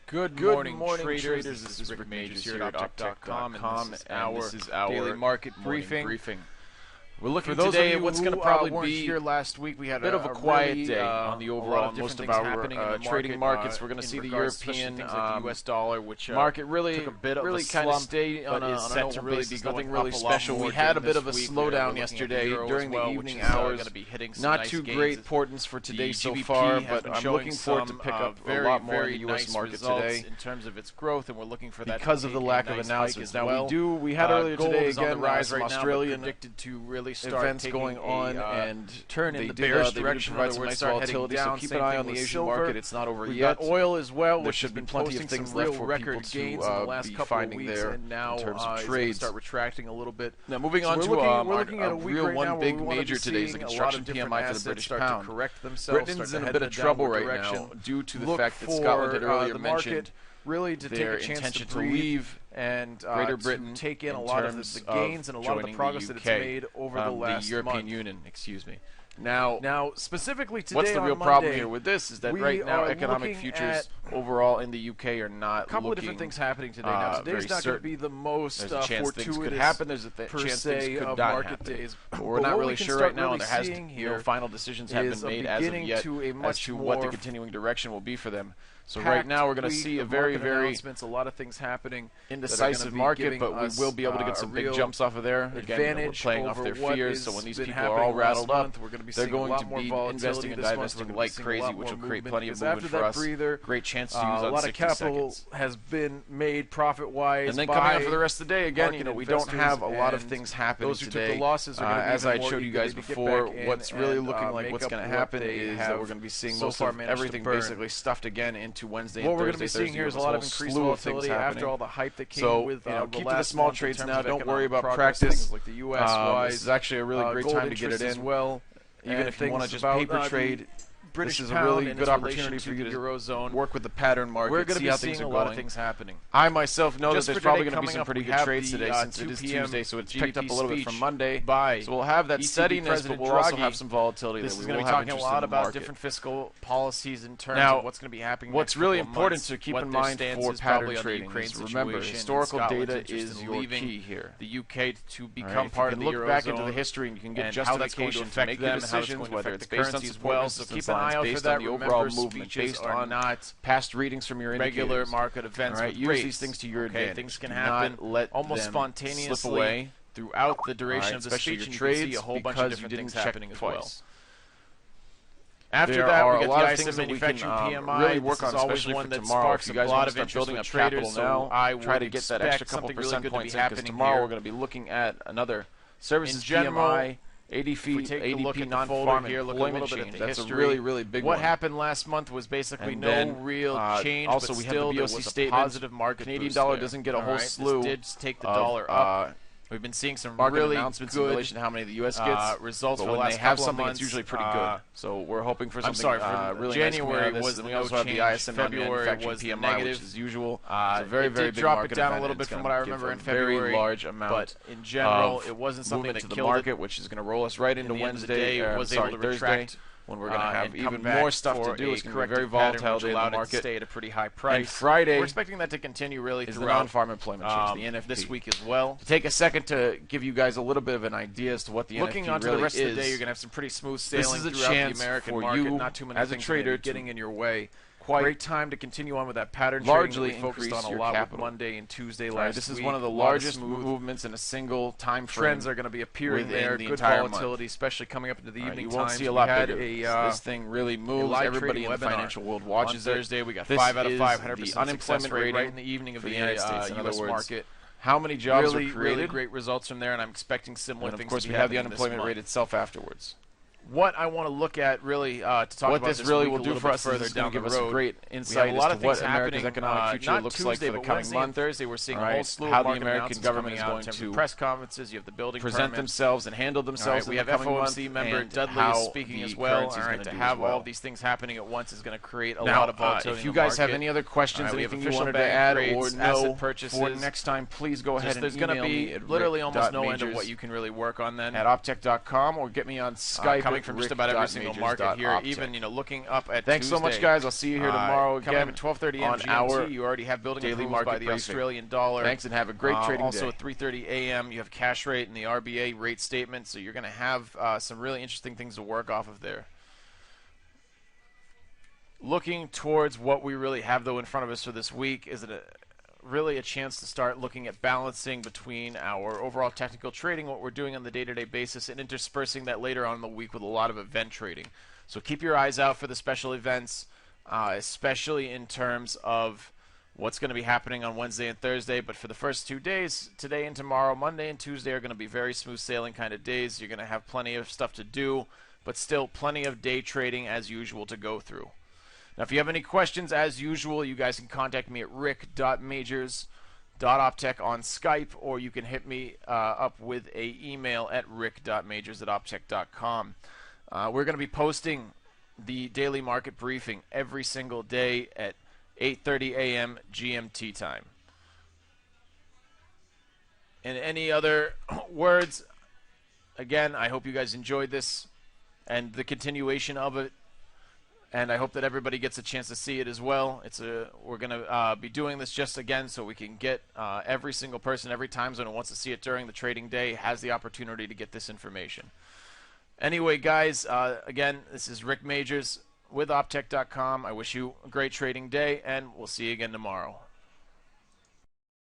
Good morning, traders. This is Rick Majors here at Optech.com, and this is our daily market briefing. We're looking today at what's going to probably be here last week. We had a bit of a quiet really, day on the overall most of our trading markets. We're going to see the European like the U.S. dollar, which market really took a bit of really a kind of slump, stay on but a is set to really basis, be going nothing really up a lot special. more We had a during bit of a this week. slowdown We're yesterday looking at the during euro the as well, evening which is, hours. gonna be hitting some Not nice too gains. great importance for today The so GBP far, has but been I'm showing looking forward to some, pick up a very, lot more in very the U.S. nice market results today in terms of its growth, and we're looking for that because of the lack of nice announcements. hike as Now well. we had earlier gold today is on the again rise some right now, Australian predicted to really start events taking going on and turn in they the did, bearish they direction. provide some nice volatility. So keep an eye on the Asian market. It's not over We've yet. got oil as well, There which should has be been plenty of posting things some left real for record people gains to in the last be couple of finding weeks, there and now in terms of it's gonna trades. start retracting a little bit. Now moving on to we're looking at a a week real right one now big where we major today is the a lot construction of different PMI for the assets British start pound. to correct themselves. Britain's in a bit of trouble right now due to the fact that Scotland had earlier mentioned really to take their a chance intention to to leave and Greater Britain to take in a in lot of terms the gains and a lot of the joining progress that it's made over the last European month. Union, excuse me. Now, specifically today, what's the real on problem Monday, here with this is that we right now are economic looking futures overall in the UK are not a couple of different things happening today. Now, today's not going to be the most There's a chance things could fortuitous happen. There's a per chance se things could of not market happen. days. But we're not really sure right now. There has seeing no here final decisions have been made as of yet to a as much to what the more continuing direction will be for them. So right now we're going to see a very, a lot of things happening, indecisive market, but we will be able to get some big jumps off of there. Again, we're playing off their fears. So when these people are all rattled up, they're going to be investing and divesting like crazy, which will create plenty of movement for us. Great chance to use on 60 seconds. A lot of capital has been made profit-wise. And then coming up for the rest of the day, again, we don't have a lot of things happening today. Those who took the losses are as I showed you guys before, what's really looking like what's going to happen is that we're going to be seeing most of everything basically stuffed again into Wednesday and Thursday. We're going to be seeing here is a lot of increased volatility after all the hype that came with keep to the small trades now. Don't worry about practice. Like the U.S. This is actually a really great time to get it in. As well, even if you want to just paper trade. British this is a really good opportunity for you to Eurozone. Work with the pattern market. We're going to see be seeing a lot of things happening. I myself know that there's probably going to be some up, pretty good trades today since it is Tuesday, so it's picked up a little bit from Monday. So we'll have that steadiness, but we'll also have some volatility. This that is we going will to be have talking a lot about different fiscal policies in terms of what's going to be happening. What's really important to keep in mind for pattern trading is remember, historical data is your key here. The UK to become part of the Eurozone. Look back into the history and you can get justification to make your decisions, whether it's based on support, so keep an eye out for that. The overall movement based on past readings from your regular market events. Use these things to your advantage. Things can happen almost spontaneously slip away throughout the duration of the speech, and you can see a whole bunch of different things happening as well. After that, we get the ISM manufacturing PMI. Really work on, especially for tomorrow. If you guys want to start building up capital now, I try to get that extra couple percent points in, because tomorrow we're going to be looking at another services PMI. ADP non-farm here, look a little bit at the That's history. a really, really big what one. happened last month was basically no real change, also, but we still have the there BOC was a statement. positive market Canadian boost dollar there. doesn't get a whole slew this did take the dollar up. We've been seeing some really announcements good in relation to how many the U.S. gets. Results but for the when last they have couple something, of months, it's usually pretty good. So we're hoping for something really January nice. Was we also have the ISM February was PMI, negative. which is usual. It's a very, very big drop market it down event. a little bit from what I remember in Very February, large amount. But in general, it wasn't something that to the killed market, which is going to roll us right into Wednesday. Was able to retract. When we're going to have even more stuff to do. It's going to be very volatile day in the market. Stay at a pretty high price. And Friday, we're expecting that to continue really is throughout the non-farm employment change, the NFP. This week as well. To take a second to give you guys a little bit of an idea as to what the NFP really is. Looking onto the rest of the day, you're going to have some pretty smooth sailing this is a throughout chance the American for market. you, Not too many as a trader, getting in your way. Quite great time to continue on with that pattern largely trading that we focused on a lot with Monday and Tuesday last week. This is one of the largest movements in a single time frame. Trends are going to be appearing there. Good volatility, especially coming up into the evening you won't times. see a lot bigger. This thing really moves. Everybody in the financial world watches on Thursday. We got this 5 out of 5, 100% the unemployment rate right in the evening of the United States. In U.S. market. How many jobs really, are created? Really great results from there, and I'm expecting similar things. Of course, to we have the unemployment rate itself afterwards. What I want to look at really to talk about what this really will do for us further is down give the us a road. great insight as to what America's economic future looks like for the coming month. Thursday, we're seeing a whole slew how of the American government is out going in to press conferences. You have the building present themselves and handle themselves. We have FOMC member Dudley speaking as well. To have all of these things happening at once is going to create a lot of volatility. If you guys have any other questions, anything you wanted to add or know for next time, please go ahead and email me. There's going to be literally almost no end of what you can really work on then at optech.com, or get me on Skype coming from just about every single market here. Even looking up at Thanks Tuesday, so much, guys. I'll see you here tomorrow coming again at 12:30 a.m. on GMT. our You already have building daily approvals market by the briefing. Australian dollar. Thanks, and have a great trading also day. at 3:30 a.m. you have cash rate and the RBA rate statement. So you're going to have some really interesting things to work off of there. Looking towards what we really have, though, in front of us for this week, is it really a chance to start looking at balancing between our overall technical trading, what we're doing on the day-to-day basis, and interspersing that later on in the week with a lot of event trading. So keep your eyes out for the special events, especially in terms of what's going to be happening on Wednesday and Thursday. But for the first 2 days, today and tomorrow, Monday and Tuesday are going to be very smooth sailing kind of days. You're going to have plenty of stuff to do, but still plenty of day trading as usual to go through. Now, if you have any questions, as usual, you guys can contact me at rick.majors.optech on Skype, or you can hit me up with an email at rick.majors@optech.com. We're going to be posting the daily market briefing every single day at 8:30 a.m. GMT time. And any other words? Again, I hope you guys enjoyed this and the continuation of it. And I hope that everybody gets a chance to see it as well. We're going to be doing this just again so we can get every single person, every time zone who wants to see it during the trading day has the opportunity to get this information. Anyway, guys, again, this is Rick Majors with Optech.com. I wish you a great trading day, and we'll see you again tomorrow.